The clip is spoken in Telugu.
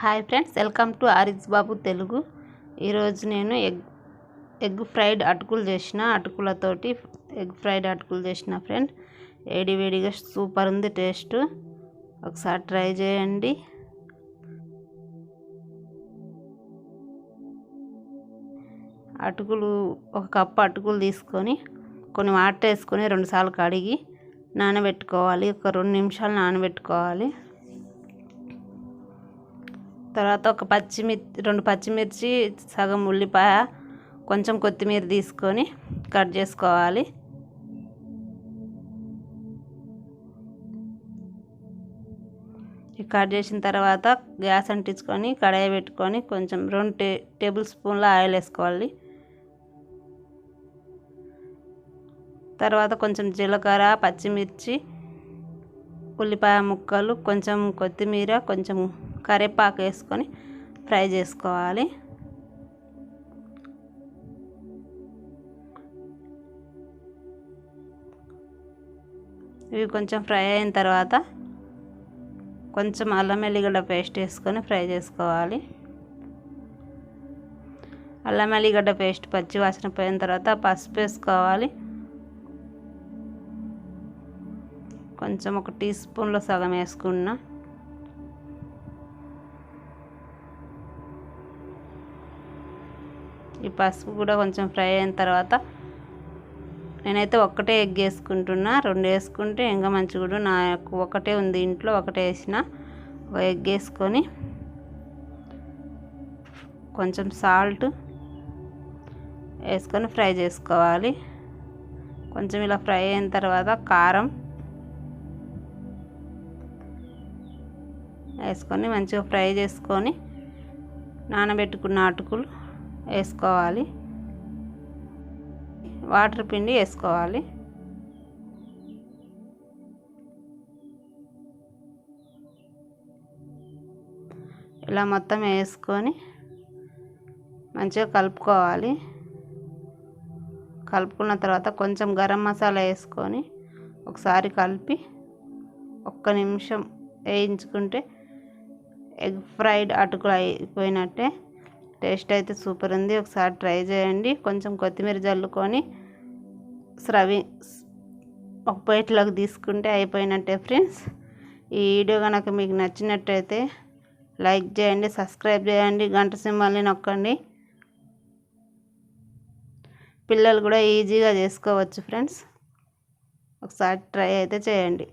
హాయ్ ఫ్రెండ్స్, వెల్కమ్ టు ఆరిజ్ బాబు తెలుగు. ఈరోజు నేను ఎగ్ ఫ్రైడ్ అటుకులు చేసిన అటుకులతోటి ఎగ్ ఫ్రైడ్ అటుకులు చేసిన ఫ్రెండ్. వేడివేడిగా సూపర్ ఉంది టేస్ట్. ఒకసారి ట్రై చేయండి. ఒక కప్పు అటుకులు తీసుకొని కొన్ని వాటర్ వేసుకొని 2 సార్లు కడిగి నానబెట్టుకోవాలి. ఒక 2 నిమిషాలు నానబెట్టుకోవాలి. తర్వాత 2 పచ్చిమిర్చి, సగం ఉల్లిపాయ, కొంచెం కొత్తిమీర తీసుకొని కట్ చేసుకోవాలి. కట్ చేసిన తర్వాత గ్యాస్ అంటించుకొని కడాయి పెట్టుకొని కొంచెం 2 టేబుల్ స్పూన్ల ఆయిల్ వేసుకోవాలి. తర్వాత కొంచెం జీలకర్ర, పచ్చిమిర్చి, ఉల్లిపాయ ముక్కలు, కొంచెం కొత్తిమీర, కొంచెం కరివేపాకు వేసుకొని ఫ్రై చేసుకోవాలి. ఇవి కొంచెం ఫ్రై అయిన తర్వాత కొంచెం అల్లం వెల్లిగడ్డ పేస్ట్ వేసుకొని ఫ్రై చేసుకోవాలి. అల్లం వెల్లిగడ్డ పేస్ట్ పచ్చి వాసన పోయిన తర్వాత పసుపు వేసుకోవాలి. కొంచెం 1 టీ స్పూన్లో సగం వేసుకున్నా. ఈ పసుపు కూడా కొంచెం ఫ్రై అయిన తర్వాత నేనైతే ఒక్కటే ఎగ్ వేసుకుంటున్నా. 2 వేసుకుంటే ఇంకా మంచిగా. నాకు ఒకటే ఉంది ఇంట్లో, ఒకటే వేసిన. ఒక ఎగ్ వేసుకొని కొంచెం సాల్ట్ వేసుకొని ఫ్రై చేసుకోవాలి. కొంచెం ఇలా ఫ్రై అయిన తర్వాత కారం వేసుకొని మంచిగా ఫ్రై చేసుకొని నానబెట్టుకున్న అటుకులు వేసుకోవాలి. వాటర్ పిండి వేసుకోవాలి. ఇలా మొత్తం వేసుకొని మంచిగా కలుపుకోవాలి. కలుపుకున్న తర్వాత కొంచెం గరం మసాలా వేసుకొని ఒకసారి కలిపి 1 నిమిషం వేయించుకుంటే ఎగ్ ఫ్రైడ్ అటుకులు అయిపోయినట్టే. టేస్ట్ అయితే సూపర్ ఉంది. ఒకసారి ట్రై చేయండి. కొంచెం కొత్తిమీర జల్లుకొని ఒక ప్లేట్లోకి తీసుకుంటే అయిపోయినట్టే ఫ్రెండ్స్. ఈ వీడియో కనుక మీకు నచ్చినట్టయితే లైక్ చేయండి, సబ్స్క్రైబ్ చేయండి, గంట సింబల్ని నొక్కండి. పిల్లలు కూడా ఈజీగా చేసుకోవచ్చు ఫ్రెండ్స్. ఒకసారి ట్రై అయితే చేయండి.